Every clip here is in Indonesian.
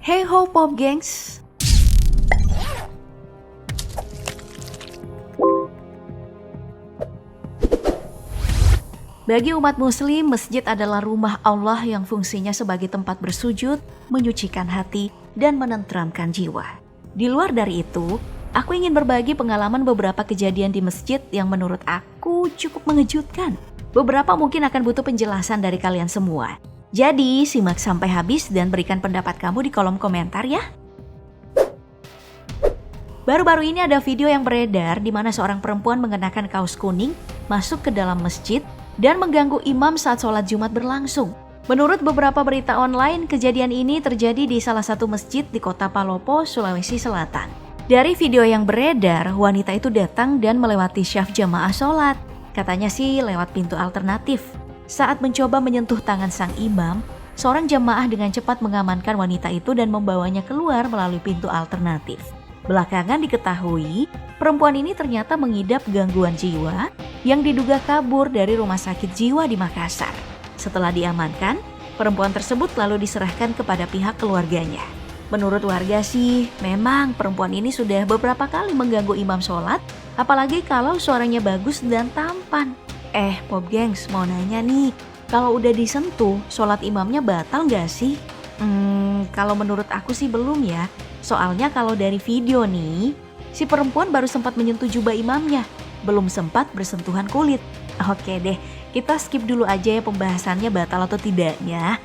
Hey ho pop gengs. Bagi umat muslim, masjid adalah rumah Allah yang fungsinya sebagai tempat bersujud, menyucikan hati, dan menenteramkan jiwa. Di luar dari itu, aku ingin berbagi pengalaman beberapa kejadian di masjid yang menurut aku cukup mengejutkan. Beberapa mungkin akan butuh penjelasan dari kalian semua. Jadi, simak sampai habis dan berikan pendapat kamu di kolom komentar ya. Baru-baru ini ada video yang beredar di mana seorang perempuan mengenakan kaos kuning masuk ke dalam masjid dan mengganggu imam saat sholat Jumat berlangsung. Menurut beberapa berita online, kejadian ini terjadi di salah satu masjid di kota Palopo, Sulawesi Selatan. Dari video yang beredar, wanita itu datang dan melewati syaf jamaah sholat. Katanya sih lewat pintu alternatif. Saat mencoba menyentuh tangan sang imam, seorang jamaah dengan cepat mengamankan wanita itu dan membawanya keluar melalui pintu alternatif. Belakangan diketahui, perempuan ini ternyata mengidap gangguan jiwa yang diduga kabur dari rumah sakit jiwa di Makassar. Setelah diamankan, perempuan tersebut lalu diserahkan kepada pihak keluarganya. Menurut warga sih, memang perempuan ini sudah beberapa kali mengganggu imam sholat, apalagi kalau suaranya bagus dan tampan. Pop gengs, mau nanya nih, kalau udah disentuh, sholat imamnya batal gak sih? Kalau menurut aku sih belum ya. Soalnya kalau dari video nih, si perempuan baru sempat menyentuh jubah imamnya, belum sempat bersentuhan kulit. Oke deh, kita skip dulu aja ya pembahasannya batal atau tidaknya.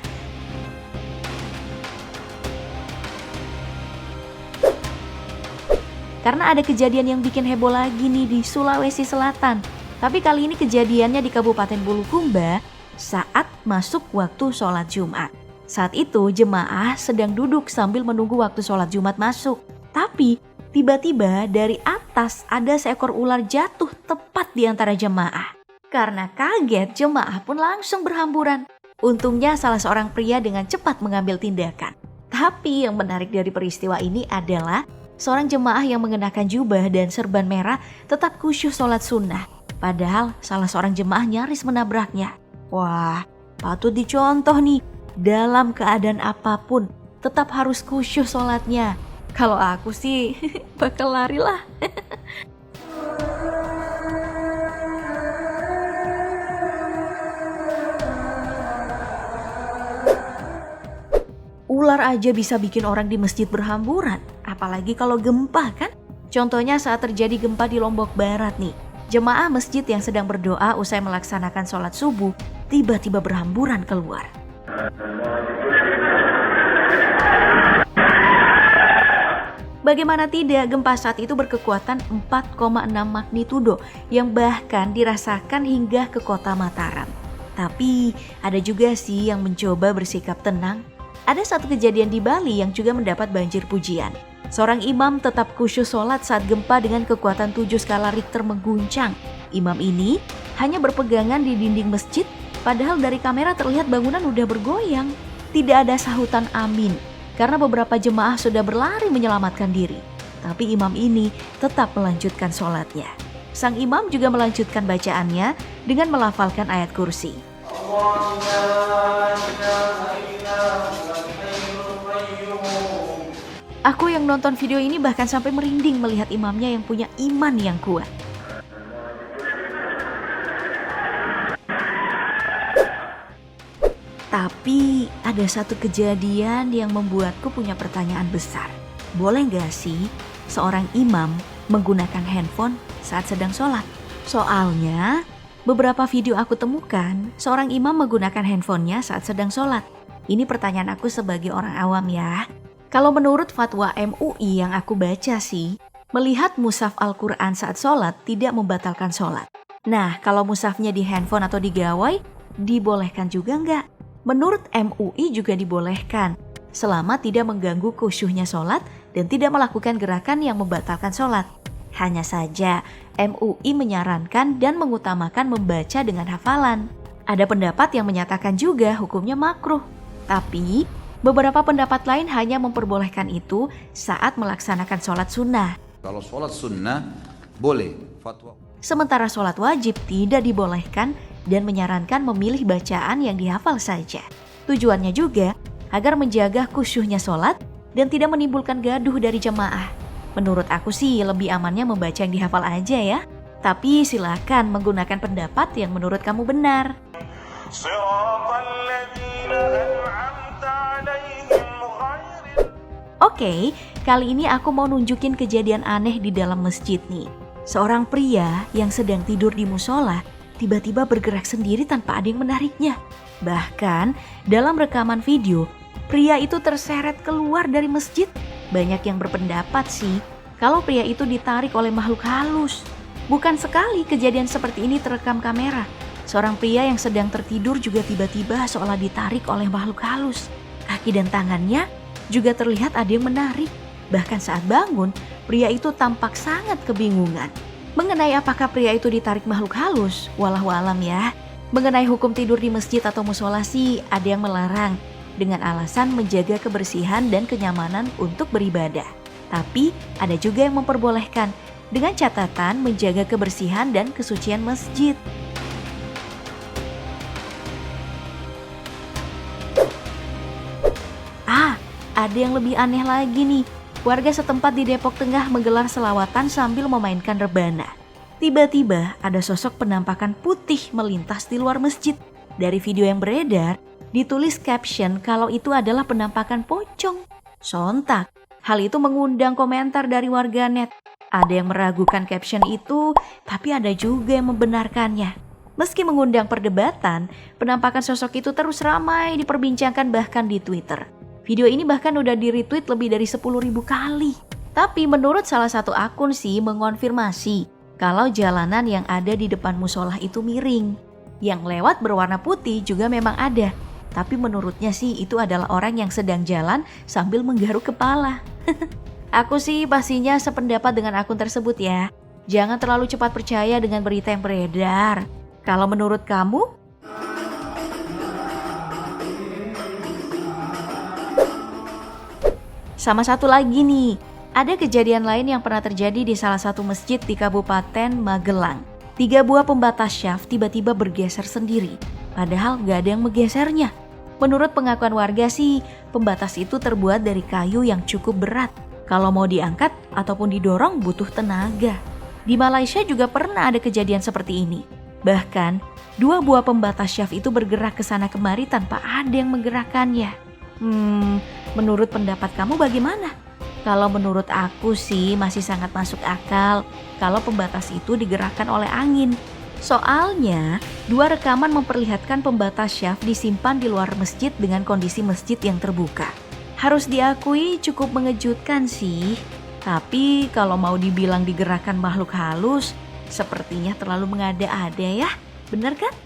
Karena ada kejadian yang bikin heboh lagi nih di Sulawesi Selatan. Tapi kali ini kejadiannya di Kabupaten Bulukumba saat masuk waktu sholat Jumat. Saat itu jemaah sedang duduk sambil menunggu waktu sholat Jumat masuk. Tapi tiba-tiba dari atas ada seekor ular jatuh tepat di antara jemaah. Karena kaget, jemaah pun langsung berhamburan. Untungnya salah seorang pria dengan cepat mengambil tindakan. Tapi yang menarik dari peristiwa ini adalah seorang jemaah yang mengenakan jubah dan serban merah tetap khusyuk sholat sunnah. Padahal salah seorang jemaah nyaris menabraknya. Wah, patut dicontoh nih. Dalam keadaan apapun, tetap harus khusyuk sholatnya. Kalau aku sih bakal lari lah. Ular aja bisa bikin orang di masjid berhamburan, apalagi kalau gempa kan? Contohnya saat terjadi gempa di Lombok Barat nih. Jemaah masjid yang sedang berdoa usai melaksanakan sholat subuh tiba-tiba berhamburan keluar. Bagaimana tidak, gempa saat itu berkekuatan 4,6 magnitudo yang bahkan dirasakan hingga ke kota Mataram. Tapi ada juga sih yang mencoba bersikap tenang. Ada satu kejadian di Bali yang juga mendapat banjir pujian. Seorang imam tetap khusyuk sholat saat gempa dengan kekuatan 7 skala Richter mengguncang. Imam ini hanya berpegangan di dinding masjid, padahal dari kamera terlihat bangunan udah bergoyang. Tidak ada sahutan amin, karena beberapa jemaah sudah berlari menyelamatkan diri. Tapi imam ini tetap melanjutkan sholatnya. Sang imam juga melanjutkan bacaannya dengan melafalkan ayat kursi. Aku yang nonton video ini bahkan sampai merinding melihat imamnya yang punya iman yang kuat. Tapi ada satu kejadian yang membuatku punya pertanyaan besar. Boleh gak sih seorang imam menggunakan handphone saat sedang sholat? Soalnya beberapa video aku temukan seorang imam menggunakan handphonenya saat sedang sholat. Ini pertanyaan aku sebagai orang awam ya. Kalau menurut fatwa MUI yang aku baca sih, melihat mushaf Al-Quran saat sholat tidak membatalkan sholat. Nah, kalau mushafnya di handphone atau di gawai, dibolehkan juga nggak? Menurut MUI juga dibolehkan, selama tidak mengganggu khusyuknya sholat dan tidak melakukan gerakan yang membatalkan sholat. Hanya saja, MUI menyarankan dan mengutamakan membaca dengan hafalan. Ada pendapat yang menyatakan juga hukumnya makruh, tapi beberapa pendapat lain hanya memperbolehkan itu saat melaksanakan sholat sunnah. Kalau sholat sunnah boleh. Fatwa. Sementara sholat wajib tidak dibolehkan dan menyarankan memilih bacaan yang dihafal saja. Tujuannya juga agar menjaga khusyuknya sholat dan tidak menimbulkan gaduh dari jemaah. Menurut aku sih lebih amannya membaca yang dihafal aja ya. Tapi silakan menggunakan pendapat yang menurut kamu benar. Oke, kali ini aku mau nunjukin kejadian aneh di dalam masjid nih. Seorang pria yang sedang tidur di musola tiba-tiba bergerak sendiri tanpa ada yang menariknya. Bahkan dalam rekaman video, pria itu terseret keluar dari masjid. Banyak yang berpendapat sih kalau pria itu ditarik oleh makhluk halus. Bukan sekali kejadian seperti ini terekam kamera. Seorang pria yang sedang tertidur juga tiba-tiba seolah ditarik oleh makhluk halus. Kaki dan tangannya juga terlihat ada yang menarik. Bahkan saat bangun, pria itu tampak sangat kebingungan. Mengenai apakah pria itu ditarik makhluk halus, walau alam ya. Mengenai hukum tidur di masjid atau musola sih ada yang melarang dengan alasan menjaga kebersihan dan kenyamanan untuk beribadah. Tapi ada juga yang memperbolehkan dengan catatan menjaga kebersihan dan kesucian masjid. Ada yang lebih aneh lagi nih. Warga setempat di Depok Tengah menggelar selawatan sambil memainkan rebana. Tiba-tiba ada sosok penampakan putih melintas di luar masjid. Dari video yang beredar, ditulis caption kalau itu adalah penampakan pocong. Sontak, hal itu mengundang komentar dari warganet. Ada yang meragukan caption itu, tapi ada juga yang membenarkannya. Meski mengundang perdebatan, penampakan sosok itu terus ramai diperbincangkan bahkan di Twitter. Video ini bahkan udah di-retweet lebih dari 10.000 kali. Tapi menurut salah satu akun sih mengonfirmasi kalau jalanan yang ada di depan musola itu miring. Yang lewat berwarna putih juga memang ada. Tapi menurutnya sih itu adalah orang yang sedang jalan sambil menggaruk kepala. Aku sih pastinya sependapat dengan akun tersebut ya. Jangan terlalu cepat percaya dengan berita yang beredar. Kalau menurut kamu? Sama satu lagi nih, ada kejadian lain yang pernah terjadi di salah satu masjid di Kabupaten Magelang. 3 buah pembatas syaf tiba-tiba bergeser sendiri, padahal gak ada yang menggesernya. Menurut pengakuan warga sih, pembatas itu terbuat dari kayu yang cukup berat. Kalau mau diangkat ataupun didorong butuh tenaga. Di Malaysia juga pernah ada kejadian seperti ini. Bahkan, 2 buah pembatas syaf itu bergerak ke sana kemari tanpa ada yang menggerakkannya. Menurut pendapat kamu bagaimana? Kalau menurut aku sih masih sangat masuk akal kalau pembatas itu digerakkan oleh angin. Soalnya 2 rekaman memperlihatkan pembatas syaf disimpan di luar masjid dengan kondisi masjid yang terbuka. Harus diakui cukup mengejutkan sih. Tapi kalau mau dibilang digerakkan makhluk halus, sepertinya terlalu mengada-ada ya. Benar kan?